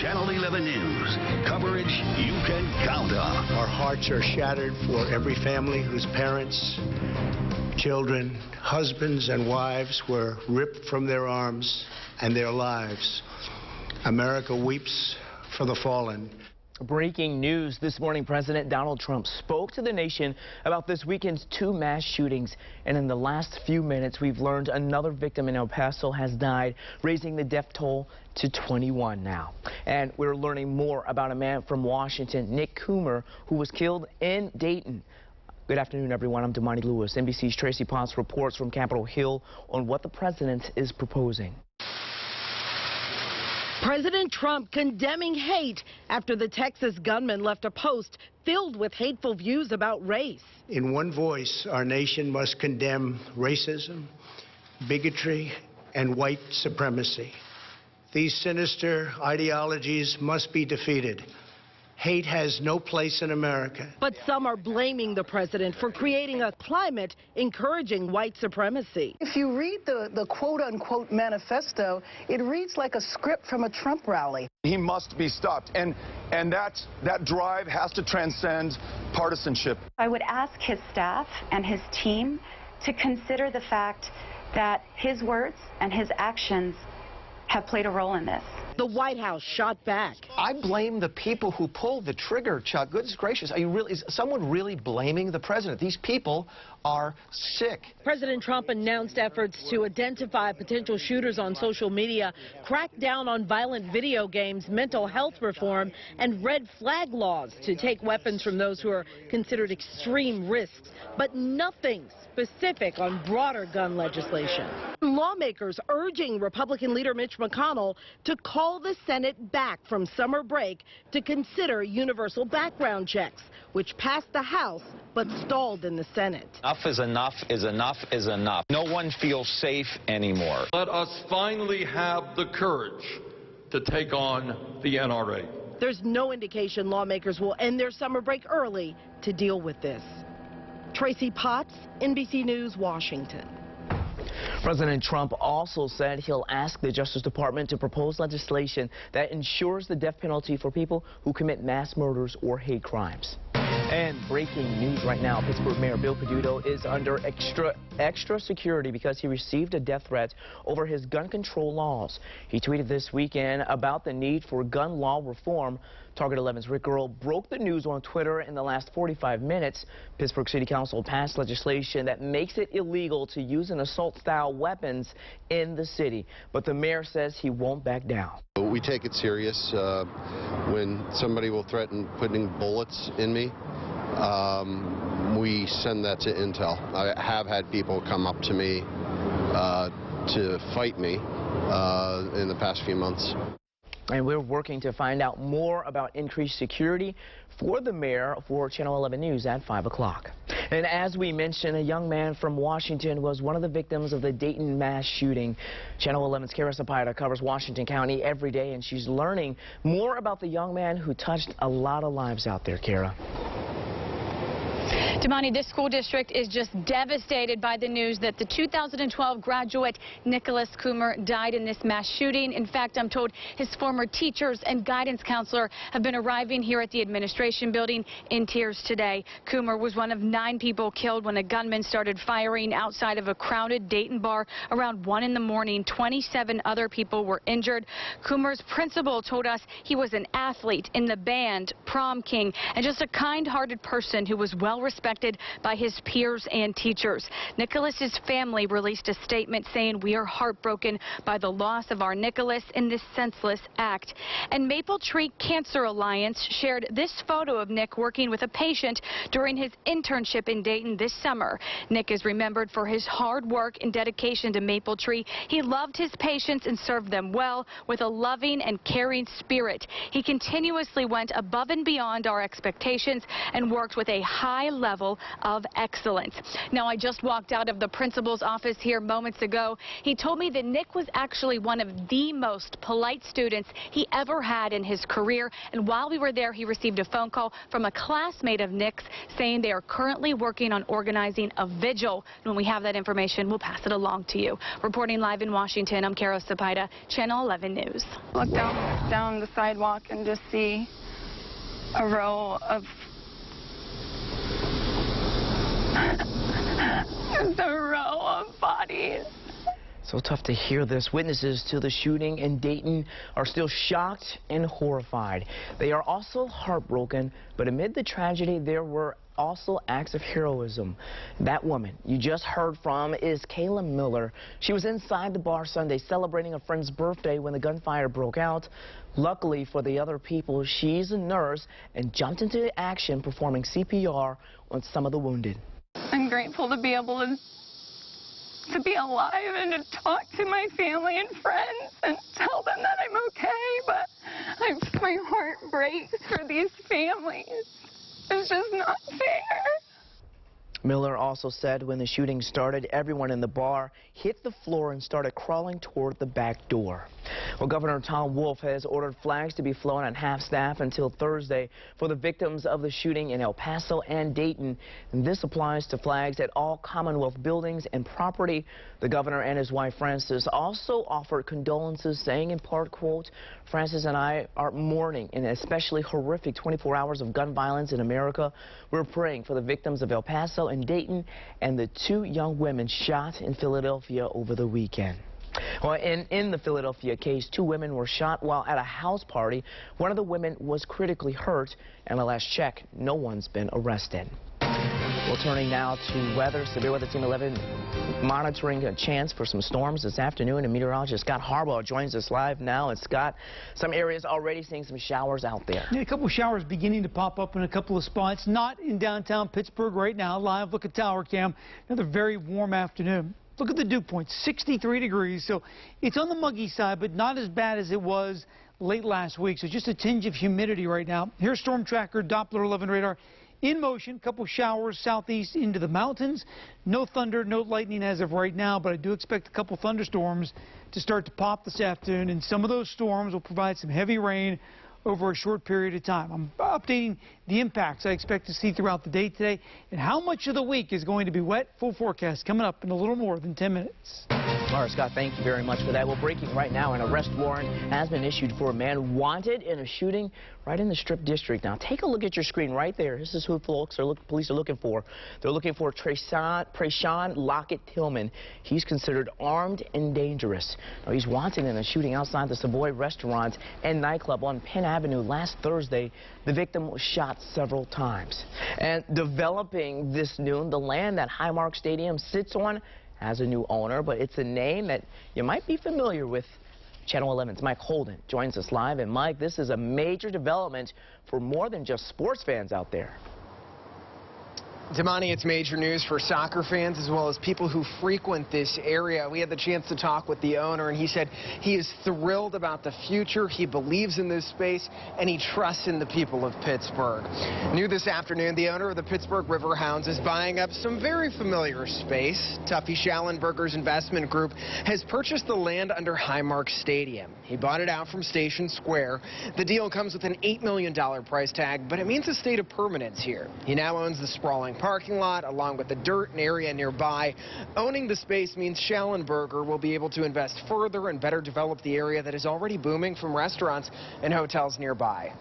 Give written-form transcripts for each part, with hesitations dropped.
Channel 11 News. Coverage you can count on. Our hearts are shattered for every family whose parents, children, husbands, and wives were ripped from their arms and their lives. America weeps for the fallen. Breaking news this morning, President Donald Trump spoke to the nation about this weekend's 2 mass shootings. And in the last few minutes, we've learned another victim in El Paso has died, raising the death toll to 21 now. And we're learning more about a man from Washington, Nick Coomer, who was killed in Dayton. Good afternoon, everyone. I'm Damani Lewis. NBC's Tracy Potts reports from Capitol Hill on what the president is proposing. President Trump condemning hate after the Texas gunman left a post filled with hateful views about race. In one voice, our nation must condemn racism, bigotry, and white supremacy. These sinister ideologies must be defeated. Hate has no place in America. But some are blaming the president for creating a climate encouraging white supremacy. If you read the quote-unquote manifesto, it reads like a script from a Trump rally. He must be stopped, and that drive has to transcend partisanship. I would ask his staff and his team to consider the fact that his words and his actions have played a role in this. The White House shot back. I blame the people who pulled the trigger, Chuck. Goodness gracious, is someone really blaming the president? These people are sick. President Trump announced efforts to identify potential shooters on social media, crack down on violent video games, mental health reform, and red flag laws to take weapons from those who are considered extreme risks, but nothing specific on broader gun legislation. Lawmakers urging Republican leader Mitch McConnell to call the Senate back from summer break to consider universal background checks, which passed the House but stalled in the Senate. Enough is enough is enough is enough. No one feels safe anymore. Let us finally have the courage to take on the NRA. There's no indication lawmakers will end their summer break early to deal with this. Tracy Potts, NBC News, Washington. President Trump also said he'll ask the Justice Department to propose legislation that ensures the death penalty for people who commit mass murders or hate crimes. And breaking news right now, Pittsburgh Mayor Bill Peduto is under extra security because he received a death threat over his gun control laws. He tweeted this weekend about the need for gun law reform. Target 11's Rick Earl broke the news on Twitter in the last 45 minutes. Pittsburgh City Council passed legislation that makes it illegal to use an assault-style weapons in the city. But the mayor says he won't back down. We take it serious when somebody will threaten putting bullets in me. We send that to Intel. I have had people come up to me to fight me in the past few months. And we're working to find out more about increased security for the mayor for Channel 11 News at 5 o'clock. And as we mentioned, a young man from Washington was one of the victims of the Dayton mass shooting. Channel 11's Kara Sapita covers Washington County every day, and she's learning more about the young man who touched a lot of lives out there. Kara. Damani, this school district is just devastated by the news that the 2012 graduate Nicholas Coomer died in this mass shooting. In fact, I'm told his former teachers and guidance counselor have been arriving here at the administration building in tears today. Coomer was one of 9 people killed when a gunman started firing outside of a crowded Dayton bar around 1 in the morning. 27 other people were injured. Coomer's principal told us he was an athlete in the band, prom king, and just a kind-hearted person who was well respected by his peers and teachers. Nicholas's family released a statement saying, "We are heartbroken by the loss of our Nicholas in this senseless act." And Maple Tree Cancer Alliance shared this photo of Nick working with a patient during his internship in Dayton this summer. Nick is remembered for his hard work and dedication to Maple Tree. He loved his patients and served them well with a loving and caring spirit. He continuously went above and beyond our expectations and worked with a high level level of excellence. Now, I just walked out of the principal's office here moments ago. He told me that Nick was actually one of the most polite students he ever had in his career. And while we were there, he received a phone call from a classmate of Nick's saying they are currently working on organizing a vigil. When we have that information, we'll pass it along to you. Reporting live in Washington, I'm Kara Sapaida, Channel 11 News. Look down the sidewalk and just see a row of bodies. So tough to hear this. Witnesses to the shooting in Dayton are still shocked and horrified. They are also heartbroken, but amid the tragedy, there were also acts of heroism. That woman you just heard from is Kayla Miller. She was inside the bar Sunday celebrating a friend's birthday when the gunfire broke out. Luckily for the other people, she's a nurse and jumped into action performing CPR on some of the wounded. I'm grateful to be able to be alive and to talk to my family and friends and tell them that I'm okay, but my heart breaks for these families. It's just not fair. Miller also said when the shooting started, everyone in the bar hit the floor and started crawling toward the back door. Well, Governor Tom Wolf has ordered flags to be flown at half-staff until Thursday for the victims of the shooting in El Paso and Dayton. And this applies to flags at all Commonwealth buildings and property. The governor and his wife, Frances, also offered condolences, saying in part, quote, "Frances and I are mourning an especially horrific 24 hours of gun violence in America. We're praying for the victims of El Paso and Dayton and the 2 young women shot in Philadelphia over the weekend." Well, in the Philadelphia case, 2 women were shot while at a house party. One of the women was critically hurt, and the last check, no one's been arrested. Well, turning now to weather. Severe Weather Team 11 monitoring a chance for some storms this afternoon, and meteorologist Scott Harbaugh joins us live now. And Scott, some areas already seeing some showers out there. Yeah, a couple showers beginning to pop up in a couple of spots. Not in downtown Pittsburgh right now. Live look at Tower Cam. Another very warm afternoon. Look at the dew point, 63 degrees. So it's on the muggy side, but not as bad as it was late last week. So just a tinge of humidity right now. Here's Storm Tracker, Doppler 11 radar. In motion, couple showers southeast into the mountains. No thunder, no lightning as of right now, but I do expect a couple thunderstorms to start to pop this afternoon, and some of those storms will provide some heavy rain over a short period of time. I'm updating the impacts I expect to see throughout the day today, and how much of the week is going to be wet. Full forecast coming up in a little more than 10 minutes. All right, Scott, thank you very much for that. Well, breaking right now, an arrest warrant has been issued for a man wanted in a shooting right in the Strip District. Now, take a look at your screen right there. This is who police are looking for. They're looking for Trayshawn Lockett Tillman. He's considered armed and dangerous. Now, he's wanted in a shooting outside the Savoy restaurant and nightclub on Penn Avenue last Thursday. The victim was shot several times. And developing this noon, the land that Highmark Stadium sits on has a new owner, but it's a name that you might be familiar with. Channel 11's Mike Holden joins us live. And Mike, this is a major development for more than just sports fans out there. Damani, it's major news for soccer fans as well as people who frequent this area. We had the chance to talk with the owner, and he said he is thrilled about the future. He believes in this space, and he trusts in the people of Pittsburgh. New this afternoon, the owner of the Pittsburgh Riverhounds is buying up some very familiar space. Tuffy Schallenberger's investment group has purchased the land under Highmark Stadium. He bought it out from Station Square. The deal comes with an $8 million price tag, but it means a state of permanence here. He now owns the sprawling parking lot along with the dirt and area nearby. Owning the space means Schallenberger will be able to invest further and better develop the area that is already booming from restaurants and hotels nearby.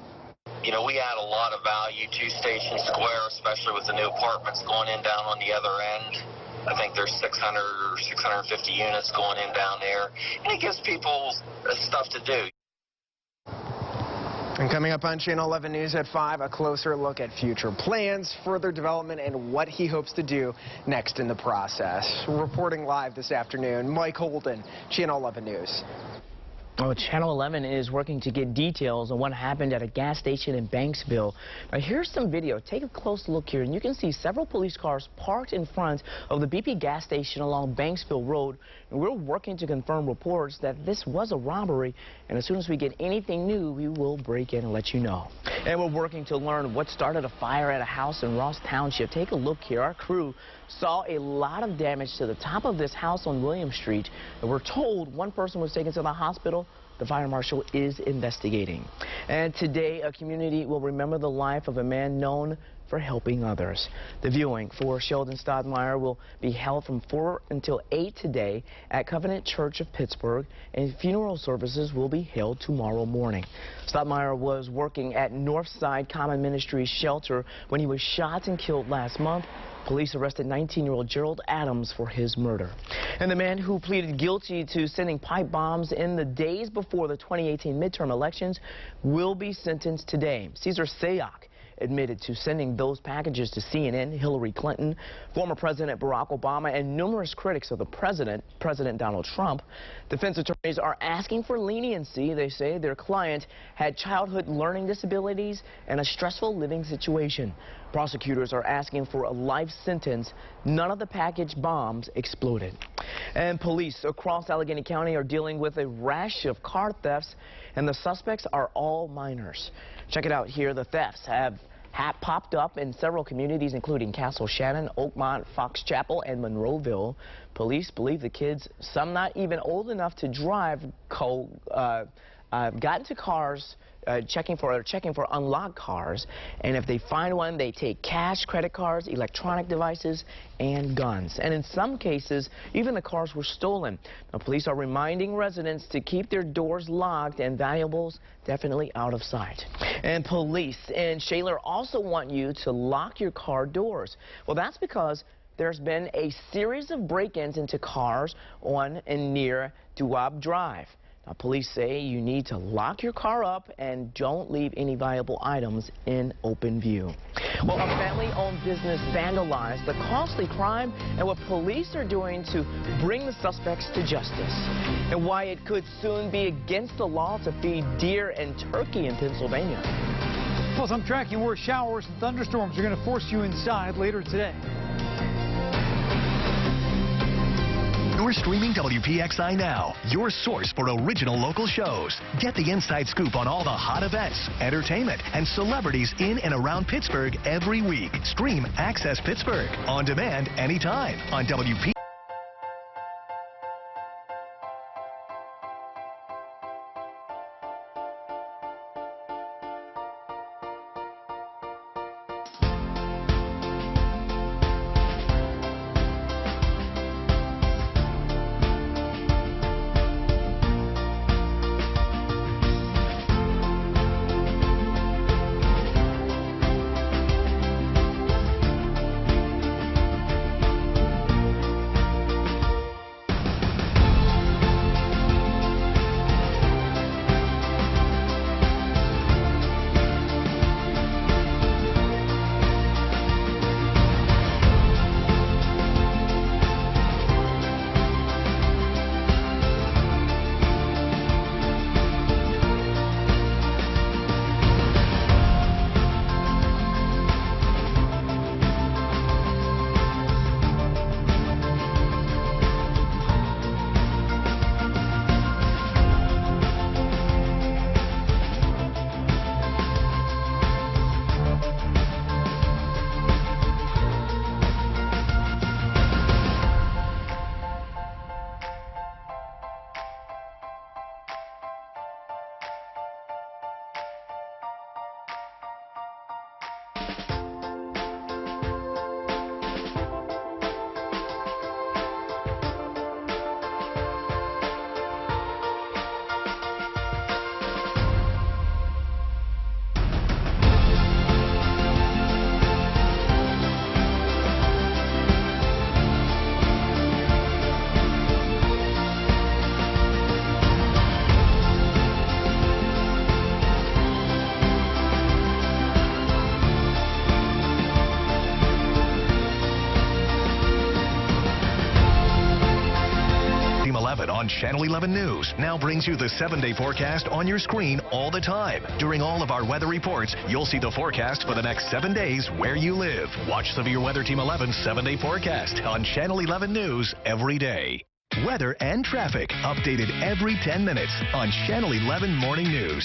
You know, we add a lot of value to Station Square, especially with the new apartments going in down on the other end. I think there's 600 or 650 units going in down there, and it gives people stuff to do. And coming up on Channel 11 News at 5, a closer look at future plans, further development, and what he hopes to do next in the process. Reporting live this afternoon, Mike Holden, Channel 11 News. Oh, Channel 11 is working to get details on what happened at a gas station in Banksville. Now, here's some video. Take a close look here, and you can see several police cars parked in front of the BP gas station along Banksville Road. And we're working to confirm reports that this was a robbery, and as soon as we get anything new, we will break in and let you know. And we're working to learn what started a fire at a house in Ross Township. Take a look here. Our crew saw a lot of damage to the top of this house on William Street, and we're told one person was taken to the hospital. The fire marshal is investigating. And today, a community will remember the life of a man known for helping others. The viewing for Sheldon Stoudemire will be held from 4 until 8 today at Covenant Church of Pittsburgh, and funeral services will be held tomorrow morning. Stoudemire was working at Northside Common Ministries shelter when he was shot and killed last month. Police arrested 19-year-old Gerald Adams for his murder. And the man who pleaded guilty to sending pipe bombs in the days before the 2018 midterm elections will be sentenced today. Cesar Sayoc admitted to sending those packages to CNN, Hillary Clinton, former President Barack Obama, and numerous critics of the President Donald Trump. Defense attorneys are asking for leniency. They say their client had childhood learning disabilities and a stressful living situation. Prosecutors are asking for a life sentence. None of the package bombs exploded. And police across Allegheny County are dealing with a rash of car thefts, and the suspects are all minors. Check it out here. The thefts have popped up in several communities, including Castle Shannon, Oakmont, Fox Chapel, and Monroeville. Police believe the kids, some not even old enough to drive, got into cars checking for unlocked cars, and if they find one, they take cash, credit cards, electronic devices, and guns. And in some cases, even the cars were stolen. Now, police are reminding residents to keep their doors locked and valuables definitely out of sight. And police in Shaler also want you to lock your car doors. Well, that's because there's been a series of break-ins into cars on and near Duab Drive. Now, police say you need to lock your car up and don't leave any valuable items in open view. Well, a family-owned business vandalized the costly crime and what police are doing to bring the suspects to justice, and why it could soon be against the law to feed deer and turkey in Pennsylvania. Plus, I'm tracking where showers and thunderstorms are going to force you inside later today. You're streaming WPXI now, your source for original local shows. Get the inside scoop on all the hot events, entertainment, and celebrities in and around Pittsburgh every week. Stream Access Pittsburgh on demand anytime on WPXI. Channel 11 News now brings you the 7-day forecast on your screen all the time. During all of our weather reports, you'll see the forecast for the next 7 days where you live. Watch Severe Weather Team 11's 7-day forecast on Channel 11 News every day. Weather and traffic updated every 10 minutes on Channel 11 Morning News.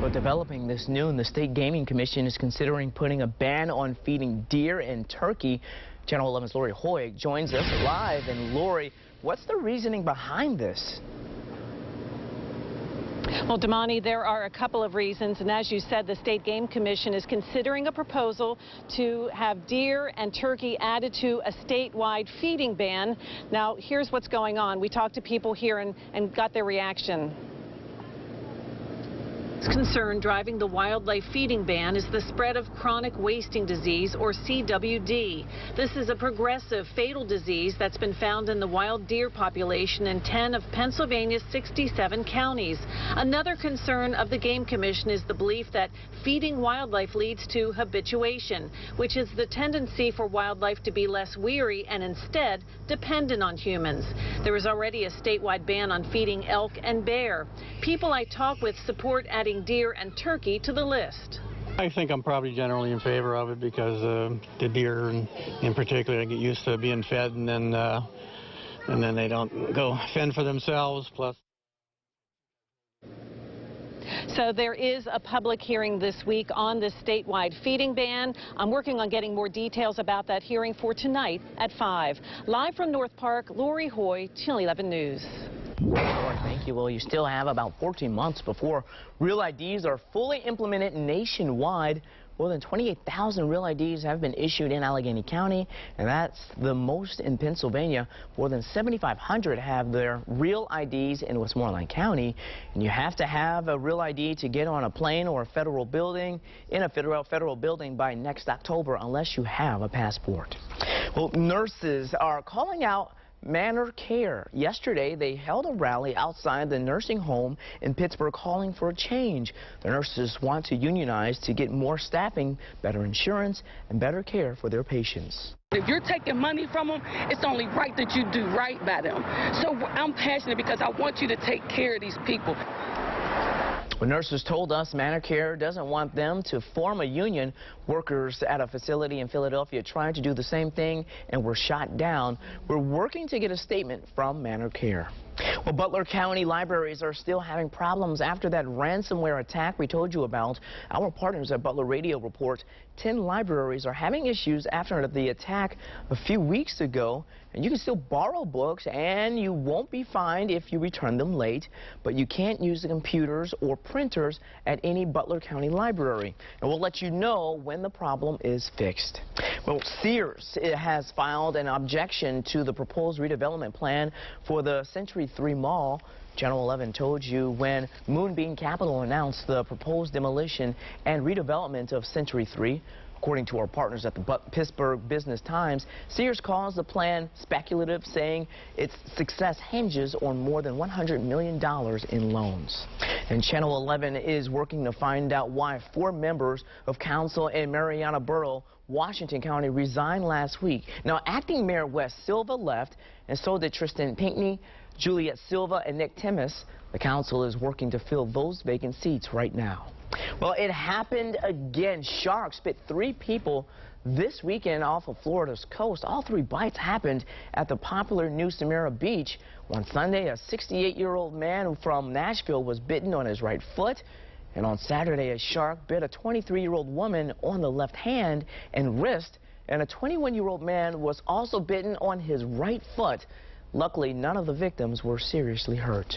Well, developing this noon, the State Gaming Commission is considering putting a ban on feeding deer and turkey. Channel 11's Lori Hoy joins us live. And Lori, what's the reasoning behind this? Well, Damani, there are a couple of reasons, and as you said, the State Game Commission is considering a proposal to have deer and turkey added to a statewide feeding ban. Now, here's what's going on. We talked to people here and got their reaction. Concern driving the wildlife feeding ban is the spread of chronic wasting disease, or CWD. This is a progressive fatal disease that's been found in the wild deer population in 10 of Pennsylvania's 67 counties. Another concern of the Game Commission is the belief that feeding wildlife leads to habituation, which is the tendency for wildlife to be less weary and instead dependent on humans. There is already a statewide ban on feeding elk and bear. People I talk with support adding deer and turkey to the list. I think I'm probably generally in favor of it because the deer in particular get used to being fed, and then they don't go fend for themselves. Plus, so there is a public hearing this week on this statewide feeding ban. I'm working on getting more details about that hearing for tonight at 5. Live from North Park, Lori Hoy, Channel 11 News. Thank you. Well, you still have about 14 months before Real IDs are fully implemented nationwide. More than 28,000 Real IDs have been issued in Allegheny County, and that's the most in Pennsylvania. More than 7,500 have their Real IDs in Westmoreland County, and you have to have a Real ID to get on a plane or a federal building in a federal building by next October unless you have a passport. Well, nurses are calling out Manor Care. Yesterday, they held a rally outside the nursing home in Pittsburgh calling for a change. The nurses want to unionize to get more staffing, better insurance, and better care for their patients. If you're taking money from them, it's only right that you do right by them. So I'm passionate because I want you to take care of these people. Well, nurses told us Manor Care doesn't want them to form a union. Workers at a facility in Philadelphia tried to do the same thing and were shot down. We're working to get a statement from Manor Care. Well, Butler County libraries are still having problems after that ransomware attack we told you about. Our partners at Butler Radio report 10 libraries are having issues after the attack a few weeks ago. And you can still borrow books, and you won't be fined if you return them late, but you can't use the computers or printers at any Butler County library. And we'll let you know when the problem is fixed. Well, Sears has filed an objection to the proposed redevelopment plan for the Century 3 Mall. Channel 11 told you when Moonbeam Capital announced the proposed demolition and redevelopment of Century 3. According to our partners at the Pittsburgh Business Times, Sears calls the plan speculative, saying its success hinges on more than $100 million in loans. And Channel 11 is working to find out why 4 members of council in Mariana Borough, Washington County, resigned last week. Now, acting Mayor Wes Silva left, and so did Tristan Pinckney, Juliet Silva, and Nick Timmis. The council is working to fill those vacant seats right now. Well, it happened again. Sharks bit 3 people this weekend off of Florida's coast. All 3 bites happened at the popular New Smyrna Beach. On Sunday, a 68-year-old man from Nashville was bitten on his right foot. And on Saturday, a shark bit a 23-year-old woman on the left hand and wrist. And a 21-year-old man was also bitten on his right foot. Luckily, none of the victims were seriously hurt.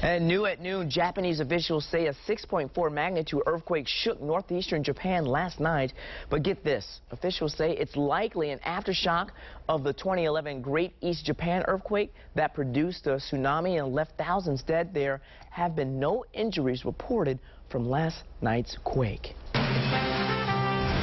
And new at noon, Japanese officials say a 6.4 magnitude earthquake shook northeastern Japan last night. But get this, officials say it's likely an aftershock of the 2011 Great East Japan earthquake that produced a tsunami and left thousands dead. There have been no injuries reported from last night's quake.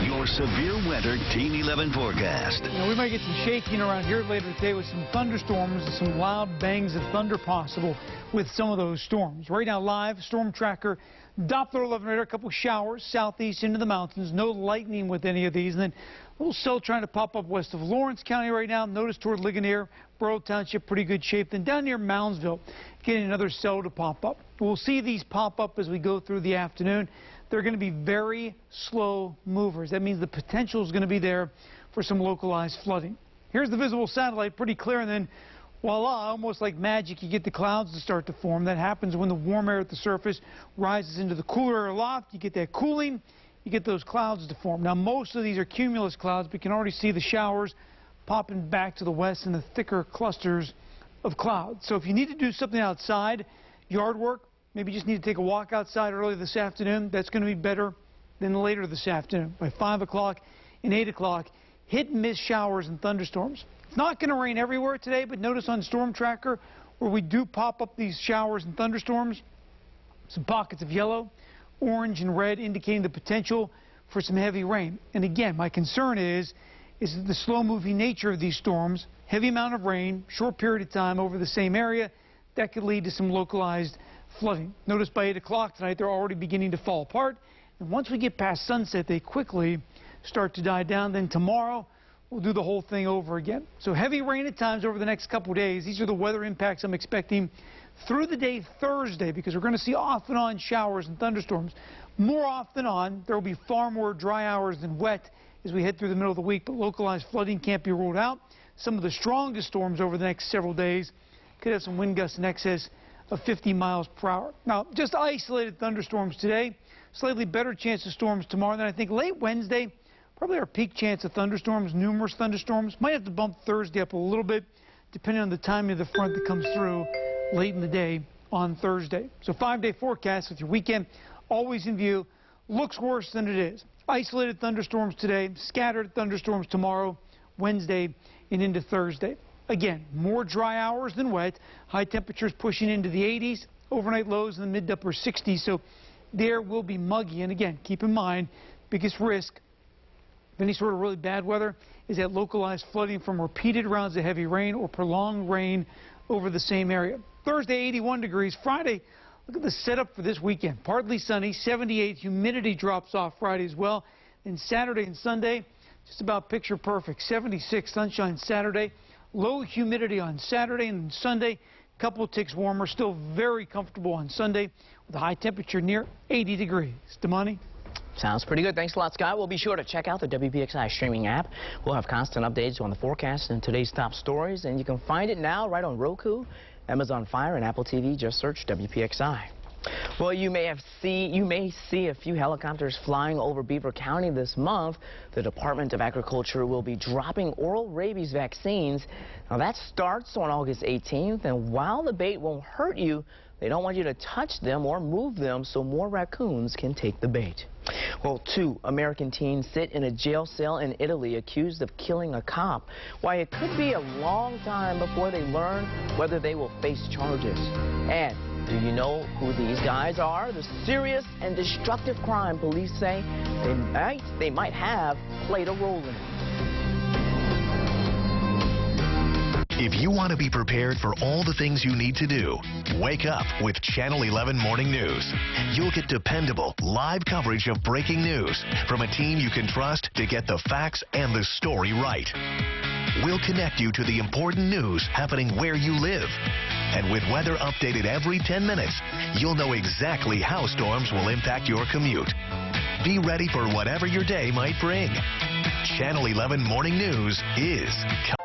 Your your severe weather Team 11 forecast. We might get some shaking around here later today with some thunderstorms and some loud bangs of thunder possible with some of those storms. Right now live, storm tracker, Doppler 11 radar, a couple showers southeast into the mountains. No lightning with any of these. And then a little cell trying to pop up west of Lawrence County right now. Notice toward Ligonier, Borough Township, pretty good shape. Then down near Moundsville, getting another cell to pop up. We'll see these pop up as we go through the afternoon. They're going to be very slow movers. That means the potential is going to be there for some localized flooding. Here's the visible satellite, pretty clear, and then voila, almost like magic, you get the clouds to start to form. That happens when the warm air at the surface rises into the cooler air aloft. You get that cooling, you get those clouds to form. Now, most of these are cumulus clouds, but you can already see the showers popping back to the west in the thicker clusters of clouds. So if you need to do something outside, yard work, maybe just need to take a walk outside early this afternoon, that's going to be better than later this afternoon. By 5 o'clock and 8 o'clock, hit and miss showers and thunderstorms. It's not going to rain everywhere today, but notice on Storm Tracker where we do pop up these showers and thunderstorms, some pockets of yellow, orange, and red indicating the potential for some heavy rain. And again, my concern is the slow-moving nature of these storms, heavy amount of rain, short period of time over the same area, that could lead to some localized flooding. Notice by 8 o'clock tonight, they're already beginning to fall apart. And once we get past sunset, they quickly start to die down. Then tomorrow, we'll do the whole thing over again. So heavy rain at times over the next couple of days. These are the weather impacts I'm expecting through the day Thursday, because we're going to see off and on showers and thunderstorms. More off than on, there will be far more dry hours than wet as we head through the middle of the week, but localized flooding can't be ruled out. Some of the strongest storms over the next several days could have some wind gusts in excess of 50 miles per hour. Now, just isolated thunderstorms today. Slightly better chance of storms tomorrow. Then I think late Wednesday, probably our peak chance of thunderstorms, numerous thunderstorms. Might have to bump Thursday up a little bit, depending on the timing of the front that comes through late in the day on Thursday. So 5-day forecast with your weekend always in view. Looks worse than it is. Isolated thunderstorms today, scattered thunderstorms tomorrow, Wednesday, and into Thursday. Again, more dry hours than wet. High temperatures pushing into the 80s. Overnight lows in the mid to upper 60s. So there will be muggy. And again, keep in mind, biggest risk of any sort of really bad weather is that localized flooding from repeated rounds of heavy rain or prolonged rain over the same area. Thursday, 81 degrees. Friday, look at the setup for this weekend. Partly sunny, 78. Humidity drops off Friday as well. And Saturday and Sunday, just about picture perfect. 76 sunshine Saturday. Low humidity on Saturday and Sunday. Couple of ticks warmer. Still very comfortable on Sunday with a high temperature near 80 degrees. Damani? Sounds pretty good. Thanks a lot, Scott. We'll be sure to check out the WPXI streaming app. We'll have constant updates on the forecast and today's top stories. And you can find it now right on Roku, Amazon Fire, and Apple TV. Just search WPXI. Well, you may see a few helicopters flying over Beaver County this month. The Department of Agriculture will be dropping oral rabies vaccines. Now, that starts on August 18th, and while the bait won't hurt you, they don't want you to touch them or move them so more raccoons can take the bait. Well, 2 American teens sit in a jail cell in Italy accused of killing a cop. Why, it could be a long time before they learn whether they will face charges. And do you know who these guys are? The serious and destructive crime police say they might have played a role in it. If you want to be prepared for all the things you need to do, wake up with Channel 11 Morning News. You'll get dependable, live coverage of breaking news from a team you can trust to get the facts and the story right. We'll connect you to the important news happening where you live. And with weather updated every 10 minutes, you'll know exactly how storms will impact your commute. Be ready for whatever your day might bring. Channel 11 Morning News is coming.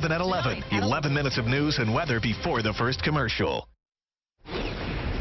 7 at 11. 11 minutes of news and weather before the first commercial.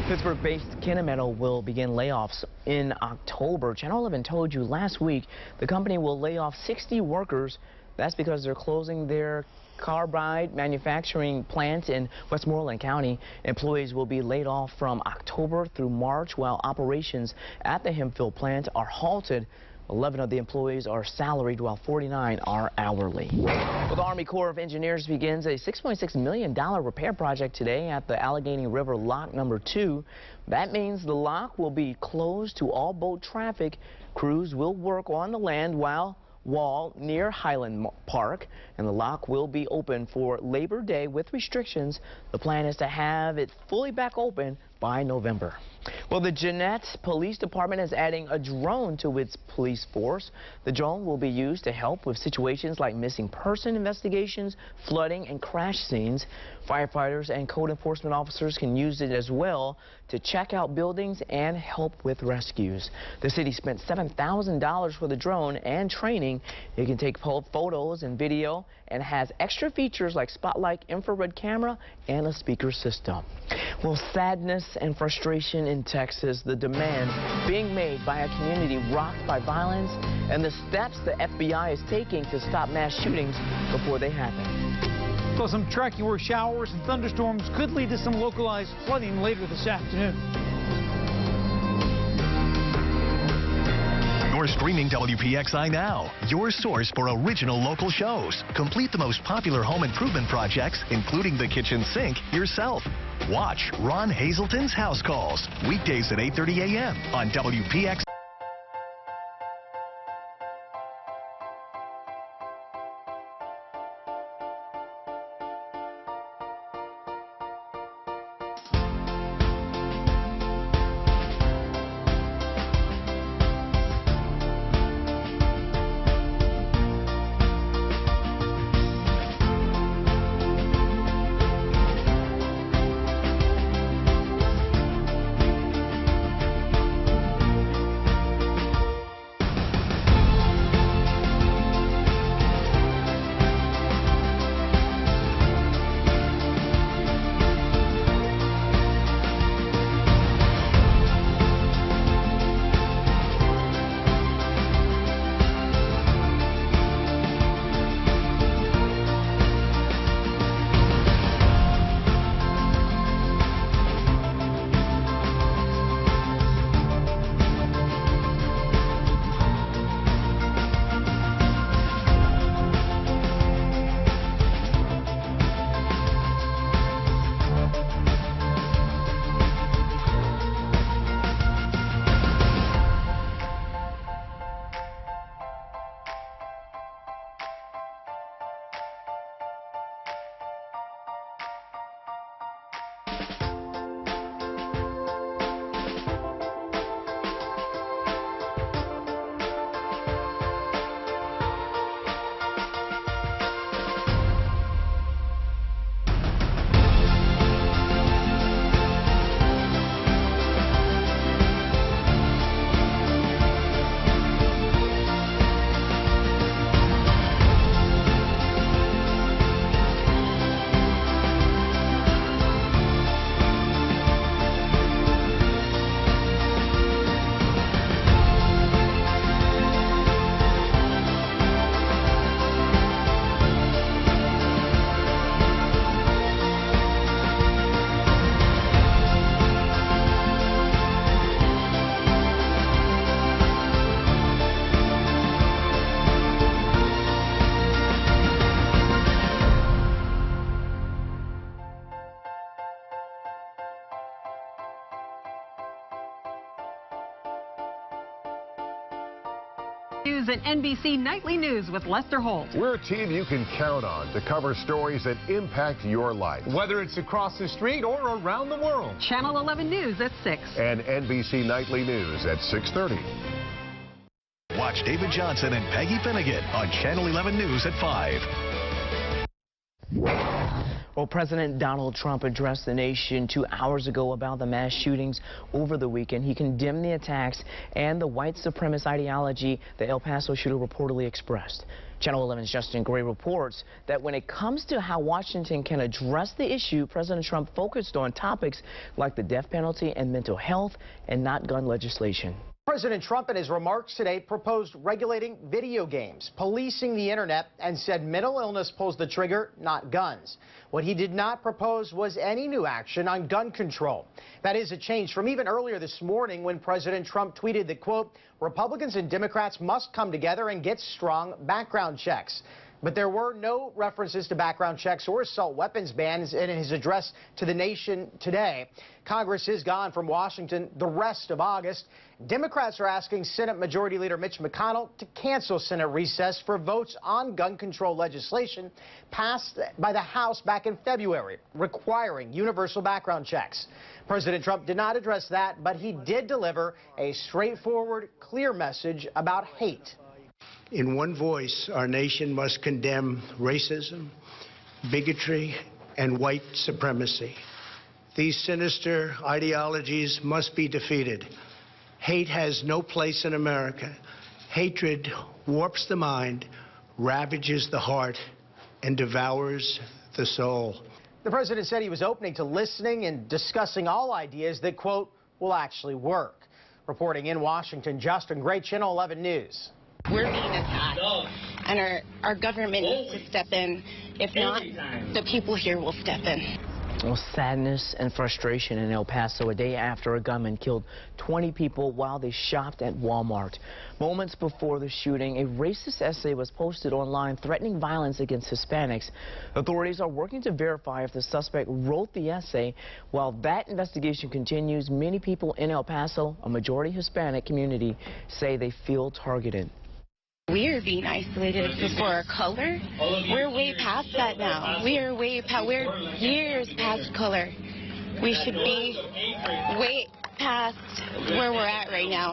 Pittsburgh-based Kennametal will begin layoffs in October. Channel 11 told you last week the company will lay off 60 workers. That's because they're closing their carbide manufacturing plant in Westmoreland County. Employees will be laid off from October through March, while operations at the Hempfield plant are halted. 11 of the employees are salaried, while 49 are hourly. Well, the Army Corps of Engineers begins a $6.6 million repair project today at the Allegheny River Lock number 2. That means the lock will be closed to all boat traffic. Crews will work on the land wall near Highland Park, and the lock will be open for Labor Day with restrictions. The plan is to have it fully back open by November. Well, the Jeannette Police Department is adding a drone to its police force. The drone will be used to help with situations like missing person investigations, flooding, and crash scenes. Firefighters and code enforcement officers can use it as well to check out buildings and help with rescues. The city spent $7,000 for the drone and training. It can take photos and video and has extra features like spotlight, infrared camera, and a speaker system. Well, sadness and frustration in Texas, the demand being made by a community rocked by violence, and the steps the FBI is taking to stop mass shootings before they happen. Plus, some tracky-work showers and thunderstorms could lead to some localized flooding later this afternoon. You're streaming WPXI now, your source for original local shows. Complete the most popular home improvement projects, including the kitchen sink, yourself. Watch Ron Hazelton's House Calls, weekdays at 8:30 a.m. on WPXI. News and NBC Nightly News with Lester Holt. We're a team you can count on to cover stories that impact your life. Whether it's across the street or around the world. Channel 11 News at 6. And NBC Nightly News at 6:30. Watch David Johnson and Peggy Finnegan on Channel 11 News at 5. Well, President Donald Trump addressed the nation 2 hours ago about the mass shootings over the weekend. He condemned the attacks and the white supremacist ideology the El Paso shooter reportedly expressed. Channel 11's Justin Gray reports that when it comes to how Washington can address the issue, President Trump focused on topics like the death penalty and mental health and not gun legislation. President Trump in his remarks today proposed regulating video games, policing the internet, and said mental illness pulls the trigger, not guns. What he did not propose was any new action on gun control. That is a change from even earlier this morning when President Trump tweeted that, quote, Republicans and Democrats must come together and get strong background checks. But there were no references to background checks or assault weapons bans in his address to the nation today. Congress is gone from Washington the rest of August. Democrats are asking Senate Majority Leader Mitch McConnell to cancel Senate recess for votes on gun control legislation passed by the House back in February, requiring universal background checks. President Trump did not address that, but he did deliver a straightforward, clear message about hate. In one voice, our nation must condemn racism, bigotry, and white supremacy. These sinister ideologies must be defeated. Hate has no place in America. Hatred warps the mind, ravages the heart, and devours the soul. The president said he was open to listening and discussing all ideas that, quote, will actually work. Reporting in Washington, Justin Gray, Channel 11 News. We're being attacked, and our government needs to step in. If not, the people here will step in. Well, sadness and frustration in El Paso a day after a gunman killed 20 people while they shopped at Walmart. Moments before the shooting, a racist essay was posted online threatening violence against Hispanics. Authorities are working to verify if the suspect wrote the essay. While that investigation continues, many people in El Paso, a majority Hispanic community, say they feel targeted. We are being isolated for our color. We're way past that now. We're years past color. We should be way past where we're at right now.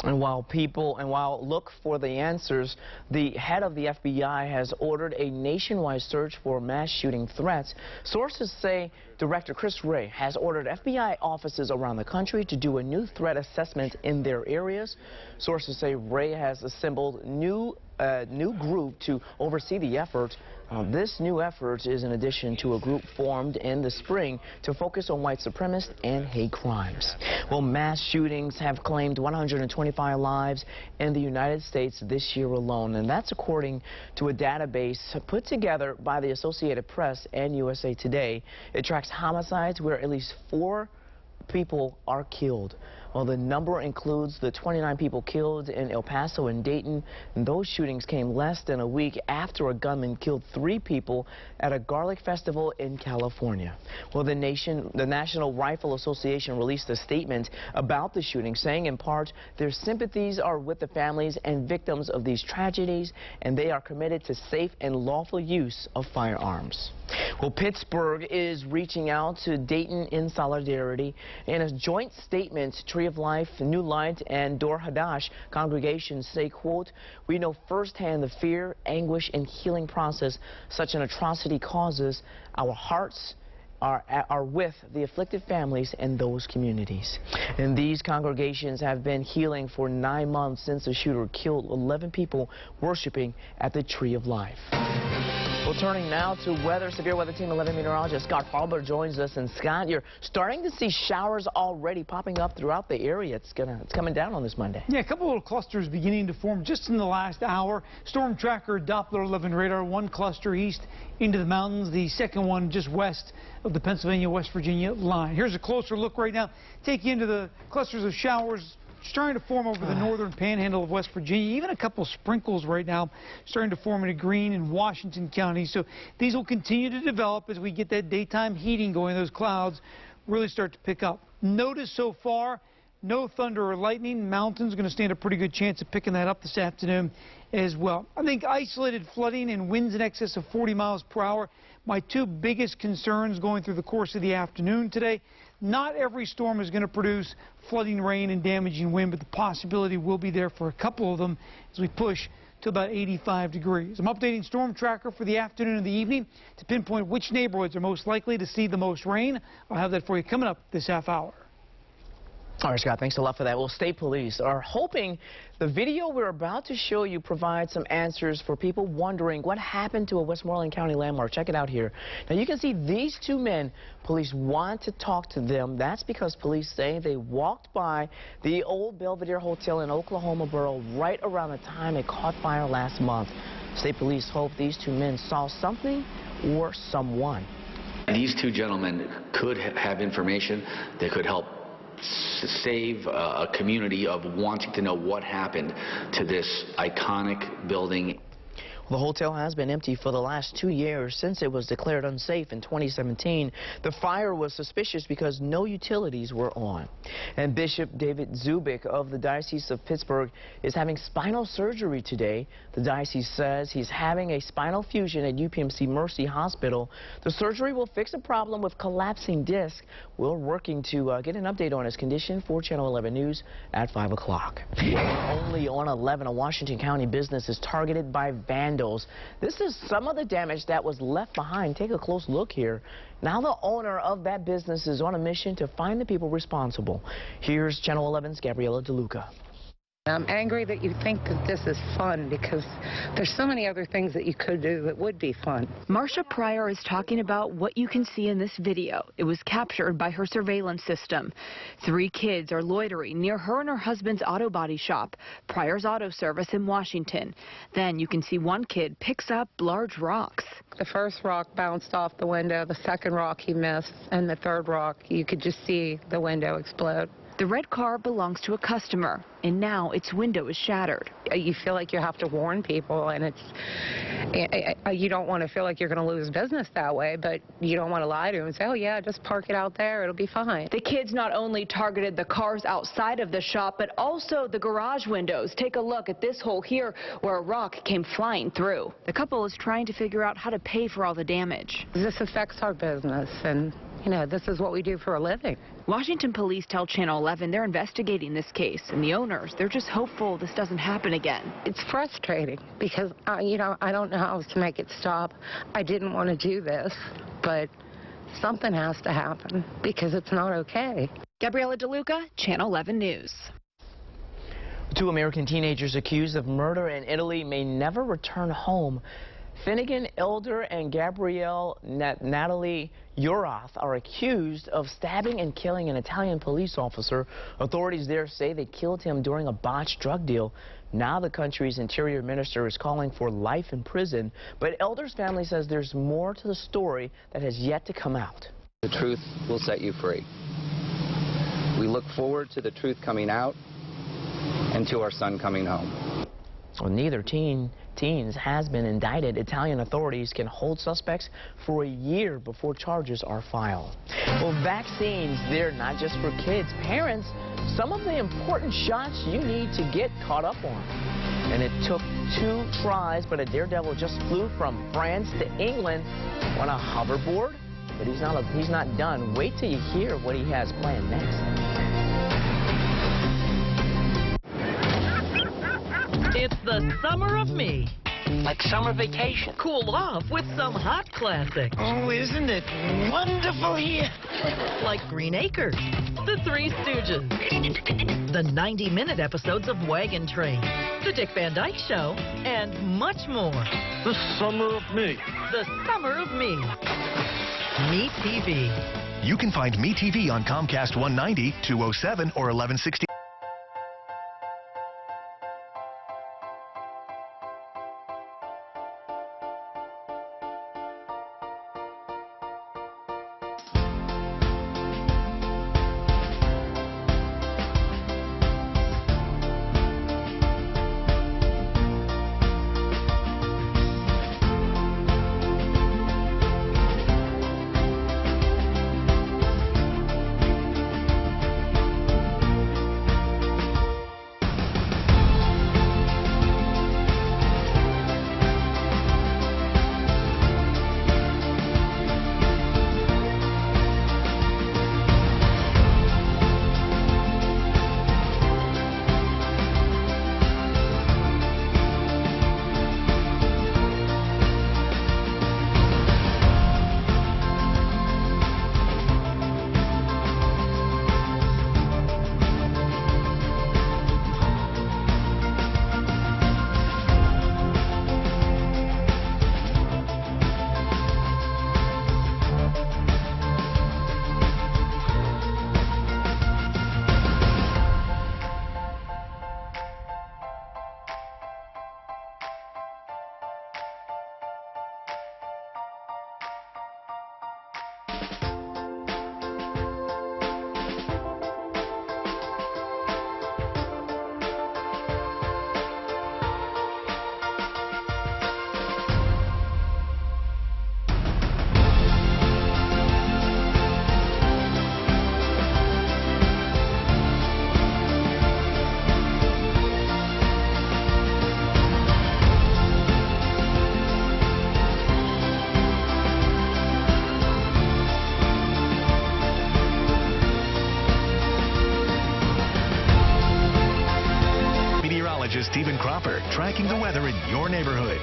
And while look for the answers, the head of the FBI has ordered a nationwide search for mass shooting threats. Sources say Director Chris Wray has ordered FBI offices around the country to do a new threat assessment in their areas. Sources say Wray has assembled new group to oversee the effort. This new effort is in addition to a group formed in the spring to focus on white supremacist and hate crimes. Well, mass shootings have claimed 125 lives in the United States this year alone, and that's according to a database put together by the Associated Press and USA Today. It tracks homicides where at least 4 people are killed. Well, the number includes the 29 people killed in El Paso and Dayton. And those shootings came less than a week after a gunman killed 3 people at a garlic festival in California. Well, the National Rifle Association released a statement about the shooting, saying in part their sympathies are with the families and victims of these tragedies, and they are committed to safe and lawful use of firearms. Well, Pittsburgh is reaching out to Dayton in solidarity. In a joint statement, Tree of Life, New Light, and Dor Hadash congregations say, quote, we know firsthand the fear, anguish, and healing process such an atrocity causes. Our hearts are with the afflicted families and those communities. And these congregations have been healing for 9 months since the shooter killed 11 people worshiping at the Tree of Life. Well, turning now to weather, Severe Weather Team 11 meteorologist Scott Farber joins us. And Scott, you're starting to see showers already popping up throughout the area. It's coming down on this Monday. Yeah, a couple little clusters beginning to form just in the last hour. Storm tracker Doppler 11 radar, 1 cluster east into the mountains, the second one just west of the Pennsylvania-West Virginia line. Here's a closer look right now. Take you into the clusters of showers starting to form over the northern panhandle of West Virginia. Even a couple sprinkles right now starting to form in Greene and Washington County. So these will continue to develop as we get that daytime heating going. Those clouds really start to pick up. Notice so far, no thunder or lightning. Mountains going to stand a pretty good chance of picking that up this afternoon as well. I think isolated flooding and winds in excess of 40 miles per hour, my 2 biggest concerns going through the course of the afternoon today. Not every storm is going to produce flooding rain and damaging wind, but the possibility will be there for a couple of them as we push to about 85 degrees. I'm updating Storm Tracker for the afternoon and the evening to pinpoint which neighborhoods are most likely to see the most rain. I'll have that for you coming up this half hour. All right, Scott, thanks a lot for that. Well, state police are hoping the video we're about to show you provides some answers for people wondering what happened to a Westmoreland County landmark. Check it out here. Now, you can see these two men. Police want to talk to them. That's because police say they walked by the old Belvedere Hotel in Oklahoma Borough right around the time it caught fire last month. State police hope these two men saw something or someone. These two gentlemen could have information that could help save a community of wanting to know what happened to this iconic building. The hotel has been empty for the last 2 years since it was declared unsafe in 2017. The fire was suspicious because no utilities were on. And Bishop David Zubik of the Diocese of Pittsburgh is having spinal surgery today. The diocese says he's having a spinal fusion at UPMC Mercy Hospital. The surgery will fix a problem with collapsing disc. We're working to get an update on his condition for Channel 11 News at 5 o'clock. Only on 11, a Washington County business is targeted by vandals. This is some of the damage that was left behind. Take a close look here. Now the owner of that business is on a mission to find the people responsible. Here's Channel 11's Gabriella DeLuca. I'm angry that you think that this is fun because there's so many other things that you could do that would be fun. Marsha Pryor is talking about what you can see in this video. It was captured by her surveillance system. 3 kids are loitering near her and her husband's auto body shop, Pryor's Auto Service in Washington. Then you can see one kid picks up large rocks. The first rock bounced off the window, the second rock he missed, and the third rock, you could just see the window explode. The red car belongs to a customer, and now its window is shattered. You feel like you have to warn people, and you don't want to feel like you're going to lose business that way, but you don't want to lie to them and say, oh, yeah, just park it out there. It'll be fine. The kids not only targeted the cars outside of the shop, but also the garage windows. Take a look at this hole here where a rock came flying through. The couple is trying to figure out how to pay for all the damage. This affects our business, and you know, this is what we do for a living. Washington police tell Channel 11 they're investigating this case, and the owners, they're just hopeful this doesn't happen again. It's frustrating because, you know, I don't know how to make it stop. I didn't want to do this, but something has to happen because it's not okay. Gabriella DeLuca, Channel 11 News. 2 American teenagers accused of murder in Italy may never return home. Finnegan Elder and Gabrielle Natalie Urath are accused of stabbing and killing an Italian police officer. Authorities there say they killed him during a botched drug deal. Now the country's interior minister is calling for life in prison, but Elder's family says there's more to the story that has yet to come out. The truth will set you free. We look forward to the truth coming out and to our son coming home. Well, neither teens has been indicted. Italian authorities can hold suspects for a year before charges are filed. Well, vaccines, they're not just for kids. Parents, some of the important shots you need to get caught up on. And it took 2 tries, but a daredevil just flew from France to England on a hoverboard. But he's not done. Wait till you hear what he has planned next. It's the summer of me. Like summer vacation. Cool off with some hot classics. Oh, isn't it wonderful here? Like Green Acres, The Three Stooges, the 90-minute episodes of Wagon Train, The Dick Van Dyke Show, and much more. The summer of me. The summer of me. Me TV. You can find Me TV on Comcast 190, 207, or 1160. Stephen Cropper, tracking the weather in your neighborhood.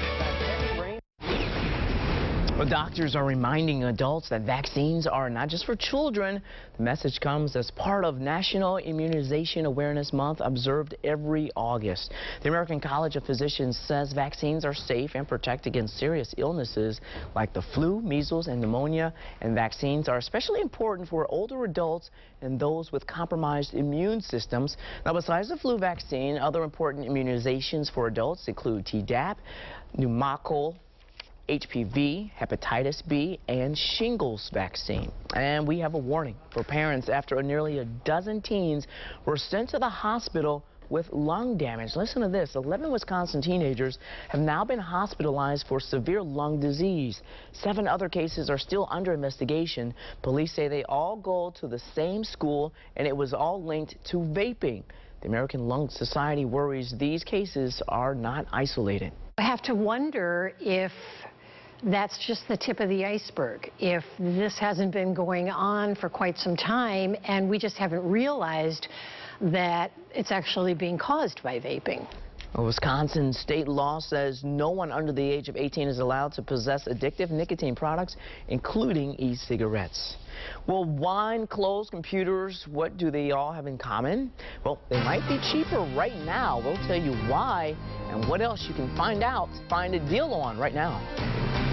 Well, doctors are reminding adults that vaccines are not just for children. The message comes as part of National Immunization Awareness Month, observed every August. The American College of Physicians says vaccines are safe and protect against serious illnesses like the flu, measles, and pneumonia. And vaccines are especially important for older adults and those with compromised immune systems. Now, besides the flu vaccine, other important immunizations for adults include Tdap, pneumococcal, HPV, hepatitis B, and shingles vaccine. And we have a warning for parents after nearly a dozen teens were sent to the hospital with lung damage. Listen to this. 11 Wisconsin teenagers have now been hospitalized for severe lung disease. 7 other cases are still under investigation. Police say they all go to the same school and it was all linked to vaping. The American Lung Society worries these cases are not isolated. I have to wonder if that's just the tip of the iceberg, if this hasn't been going on for quite some time and we just haven't realized that it's actually being caused by vaping. A Wisconsin state law says no one under the age of 18 is allowed to possess addictive nicotine products, including e-cigarettes. Well, wine, clothes, computers, what do they all have in common? Well, they might be cheaper right now. We'll tell you why and what else you can find a deal on right now.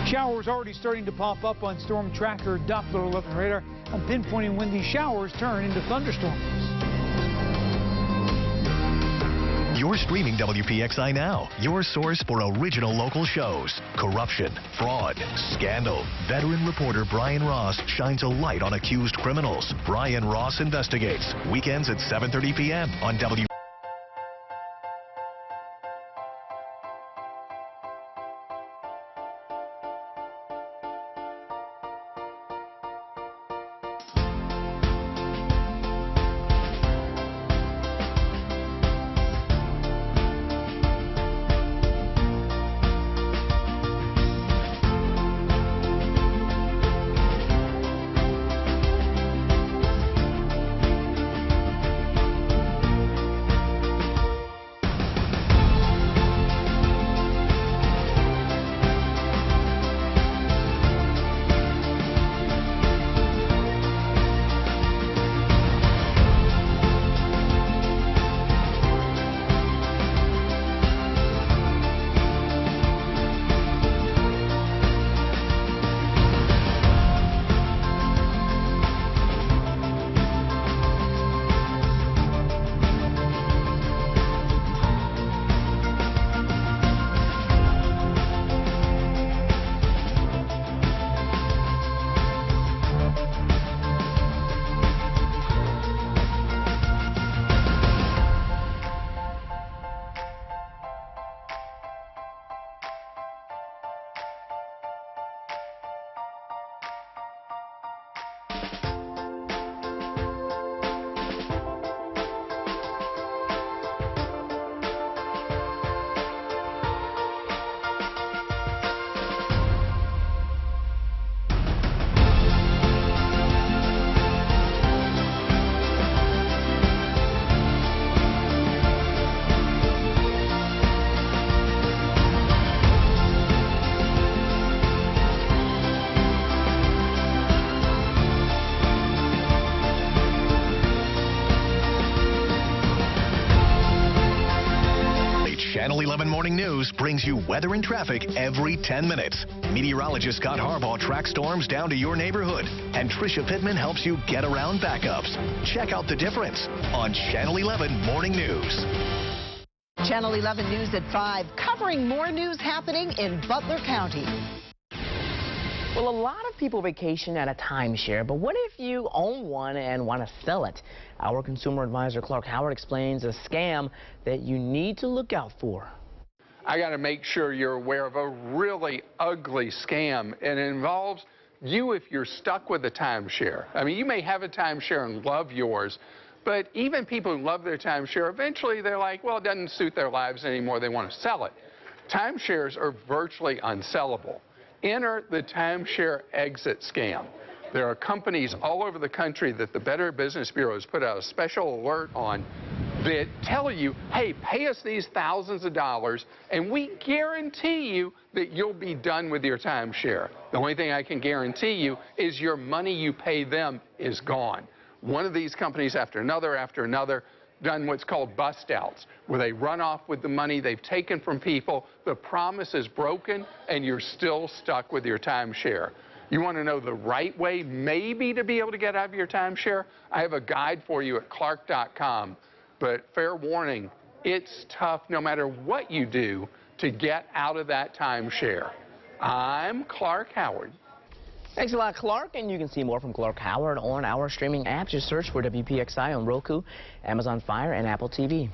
Showers already starting to pop up on Storm Tracker Doppler 11 radar. I'm pinpointing when these showers turn into thunderstorms. You're streaming WPXI Now, your source for original local shows. Corruption, fraud, scandal. Veteran reporter Brian Ross shines a light on accused criminals. Brian Ross Investigates. Weekends at 7:30 p.m. on WPXI. Channel 11 Morning News brings you weather and traffic every 10 minutes. Meteorologist Scott Harbaugh tracks storms down to your neighborhood, and Tricia Pittman helps you get around backups. Check out the difference on Channel 11 Morning News. Channel 11 News at 5, covering more news happening in Butler County. Well, a lot of people vacation at a timeshare, but what if you own one and want to sell it? Our consumer advisor Clark Howard explains a scam that you need to look out for. I got to make sure you're aware of a really ugly scam, and it involves you if you're stuck with a timeshare. I mean, you may have a timeshare and love yours, but even people who love their timeshare, eventually they're like, well, it doesn't suit their lives anymore, they want to sell it. Timeshares are virtually unsellable. Enter the timeshare exit scam. There are companies all over the country that the Better Business Bureau has put out a special alert on. that tell you, hey, pay us these thousands of dollars, and we guarantee you that you'll be done with your timeshare. The only thing I can guarantee you is your money you pay them is gone. One of these companies after another, done what's called bust outs, where they run off with the money they've taken from people, the promise is broken, and you're still stuck with your timeshare. You want to know the right way maybe to be able to get out of your timeshare? I have a guide for you at Clark.com. But fair warning, it's tough no matter what you do to get out of that timeshare. I'm Clark Howard. Thanks a lot, Clark, and you can see more from Clark Howard on our streaming apps. Just search for WPXI on Roku, Amazon Fire, and Apple TV.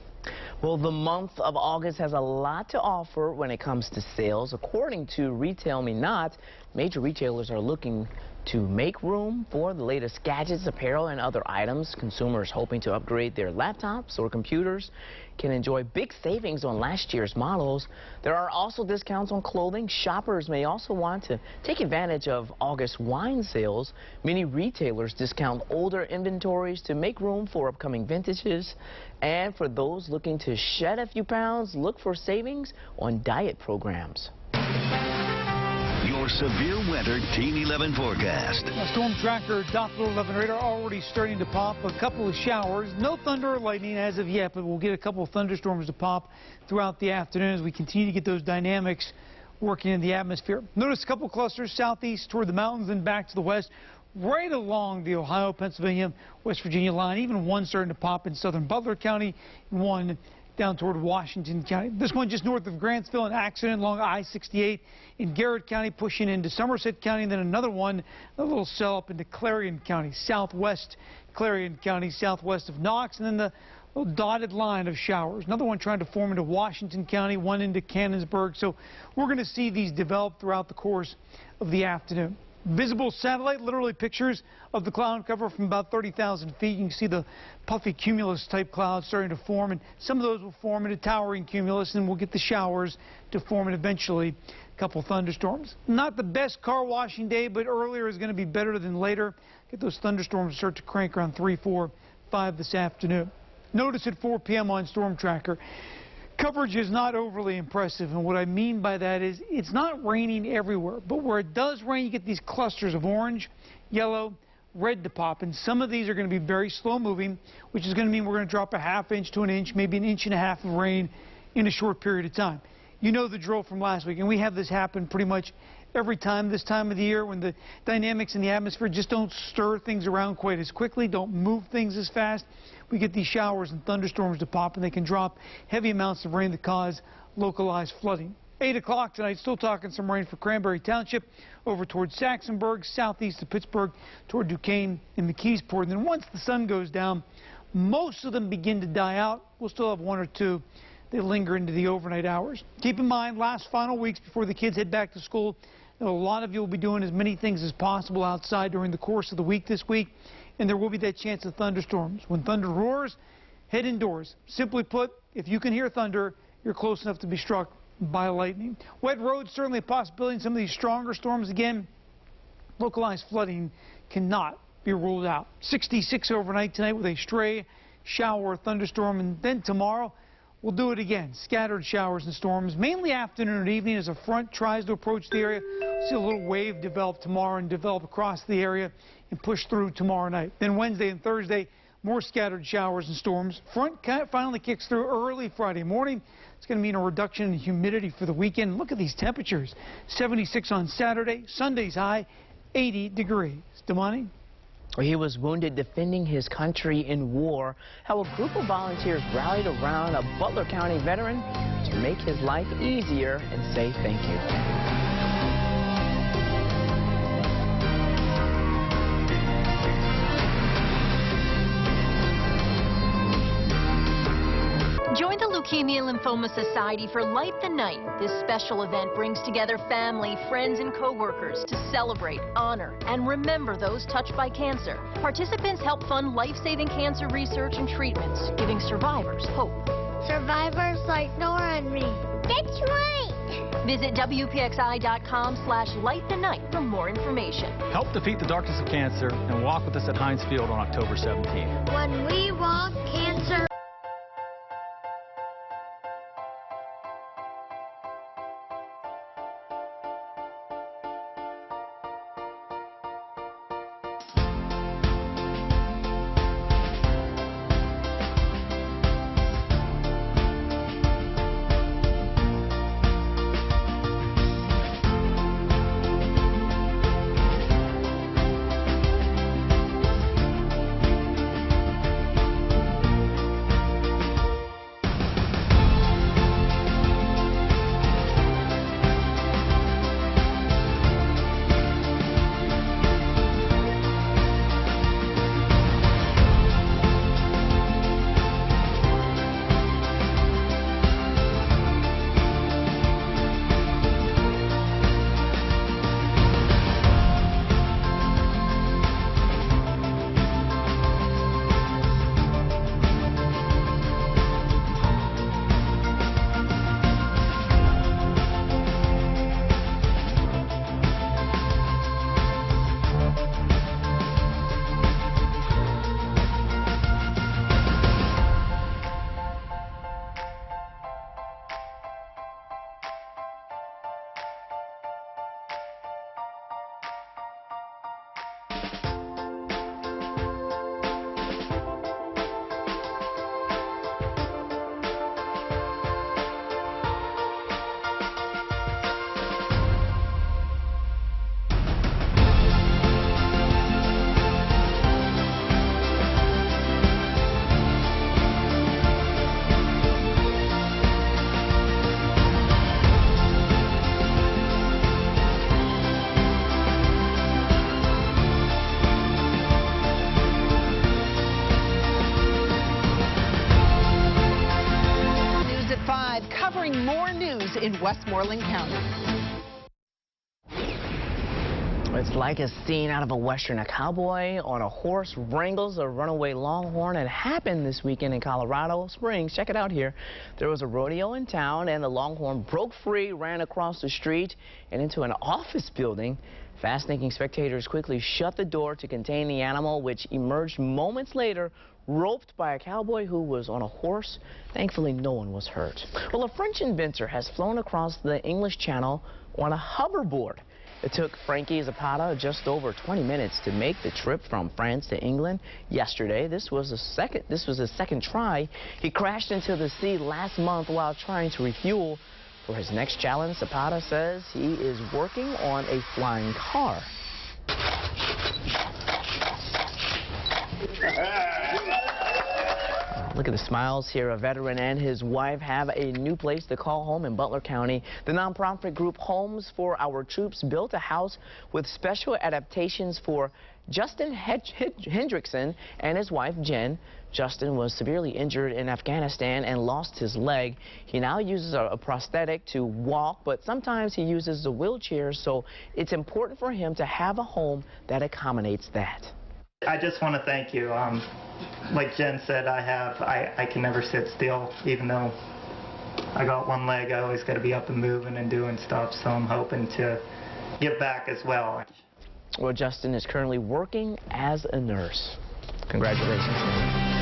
Well, the month of August has a lot to offer when it comes to sales. According to Retail Me Not, major retailers are looking to make room for the latest gadgets, apparel, and other items. Consumers hoping to upgrade their laptops or computers can enjoy big savings on last year's models. There are also discounts on clothing. Shoppers may also want to take advantage of August wine sales. Many retailers discount older inventories to make room for upcoming vintages. And for those looking to shed a few pounds, look for savings on diet programs. Your severe weather Team 11 forecast. Storm tracker Doppler 11 radar already starting to pop a couple of showers. No thunder or lightning as of yet, but we'll get a couple of thunderstorms to pop throughout the afternoon as we continue to get those dynamics working in the atmosphere. Notice a couple clusters southeast toward the mountains and back to the west, right along the Ohio, Pennsylvania, West Virginia line. Even one starting to pop in southern Butler County, and one down toward Washington County. This one just north of Grantsville, an accident along I-68 in Garrett County, pushing into Somerset County, and then another one, a little cell up into Clarion County, southwest Clarion County, southwest of Knox, and then the little dotted line of showers. Another one trying to form into Washington County, one into Canonsburg. So we're going to see these develop throughout the course of the afternoon. Visible satellite, literally pictures of the cloud cover from about 30,000 feet. You can see the puffy cumulus type clouds starting to form, and some of those will form into towering cumulus, and we'll get the showers to form, and eventually a couple thunderstorms. Not the best car washing day, but earlier is going to be better than later. Get those thunderstorms start to crank around 3, 4, 5 this afternoon. Notice at 4 p.m. on Storm Tracker, coverage is not overly impressive, and what I mean by that is it's not raining everywhere, but where it does rain, you get these clusters of orange, yellow, red to pop, and some of these are going to be very slow moving, which is going to mean we're going to drop a ½ inch to an inch, maybe an inch and a half of rain in a short period of time. You know the drill from last week, and we have this happen pretty much every time this time of the year when the dynamics in the atmosphere just don't stir things around quite as quickly, don't move things as fast. We get these showers and thunderstorms to pop, and they can drop heavy amounts of rain that cause localized flooding. 8 o'clock tonight, still talking some rain for Cranberry Township over towards Saxonburg, southeast of Pittsburgh, toward Duquesne and McKeesport. And then once the sun goes down, most of them begin to die out. We'll still have one or two that linger into the overnight hours. Keep in mind, last final weeks before the kids head back to school, a lot of you will be doing as many things as possible outside during the course of the week this week, and there will be that chance of thunderstorms. When thunder roars, head indoors. Simply put, if you can hear thunder, you're close enough to be struck by lightning. Wet roads, certainly a possibility in some of these stronger storms. Again, localized flooding cannot be ruled out. 66 overnight tonight with a stray shower or thunderstorm, and then tomorrow we'll do it again. Scattered showers and storms, mainly afternoon and evening as a front tries to approach the area. See a little wave develop tomorrow and develop across the area and push through tomorrow night. Then Wednesday and Thursday, more scattered showers and storms. Front finally kicks through early Friday morning. It's going to mean a reduction in humidity for the weekend. Look at these temperatures. 76 on Saturday. Sunday's high, 80 degrees. Damani? He was wounded defending his country in war. How a group of volunteers rallied around a Butler County veteran to make his life easier and say thank you. Join the Leukemia Lymphoma Society for Light the Night. This special event brings together family, friends, and co-workers to celebrate, honor, and remember those touched by cancer. Participants help fund life-saving cancer research and treatments, giving survivors hope. Survivors like Nora and me. That's right! Visit WPXI.com/lightthenight for more information. Help defeat the darkness of cancer and walk with us at Heinz Field on October 17th. When we walk, cancer covering more news in Westmoreland County. It's like a scene out of a Western. A cowboy on a horse wrangles a runaway longhorn. It happened this weekend in Colorado Springs. Check it out here. There was a rodeo in town, and the longhorn broke free, ran across the street and into an office building. Fast-thinking spectators quickly shut the door to contain the animal, which emerged moments later, roped by a cowboy who was on a horse. Thankfully, no one was hurt. Well, a French inventor has flown across the English Channel on a hoverboard. It took Frankie Zapata just over 20 minutes to make the trip from France to England yesterday. This was his second try. He crashed into the sea last month while trying to refuel. For his next challenge, Zapata says he is working on a flying car. Look at the smiles here. A veteran and his wife have a new place to call home in Butler County. The nonprofit group Homes for Our Troops built a house with special adaptations for Justin Hendrickson and his wife, Jen. Justin was severely injured in Afghanistan and lost his leg. He now uses a prosthetic to walk, but sometimes he uses a wheelchair, so it's important for him to have a home that accommodates that. I just want to thank you. Like Jen said, I can never sit still. Even though I got one leg, I always got to be up and moving and doing stuff, so I'm hoping to get back as well. Well, Justin is currently working as a nurse. Congratulations.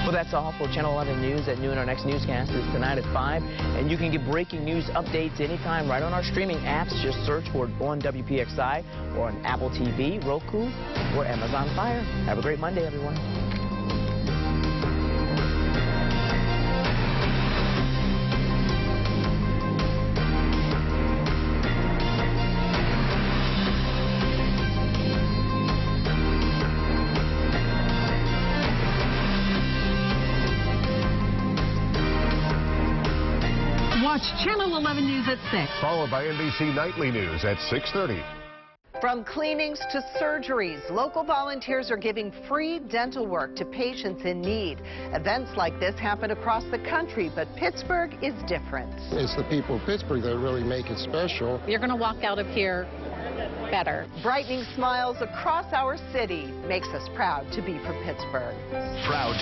Well, that's all for Channel 11 News at noon. Our next newscast is tonight at 5, and you can get breaking news updates anytime right on our streaming apps. Just search for it on WPXI or on Apple TV, Roku, or Amazon Fire. Have a great Monday, everyone. Watch Channel 11 News at 6. Followed by NBC Nightly News at 6:30. From cleanings to surgeries, local volunteers are giving free dental work to patients in need. Events like this happen across the country, but Pittsburgh is different. It's the people of Pittsburgh that really make it special. You're going to walk out of here better. Brightening smiles across our city makes us proud to be from Pittsburgh. Proud to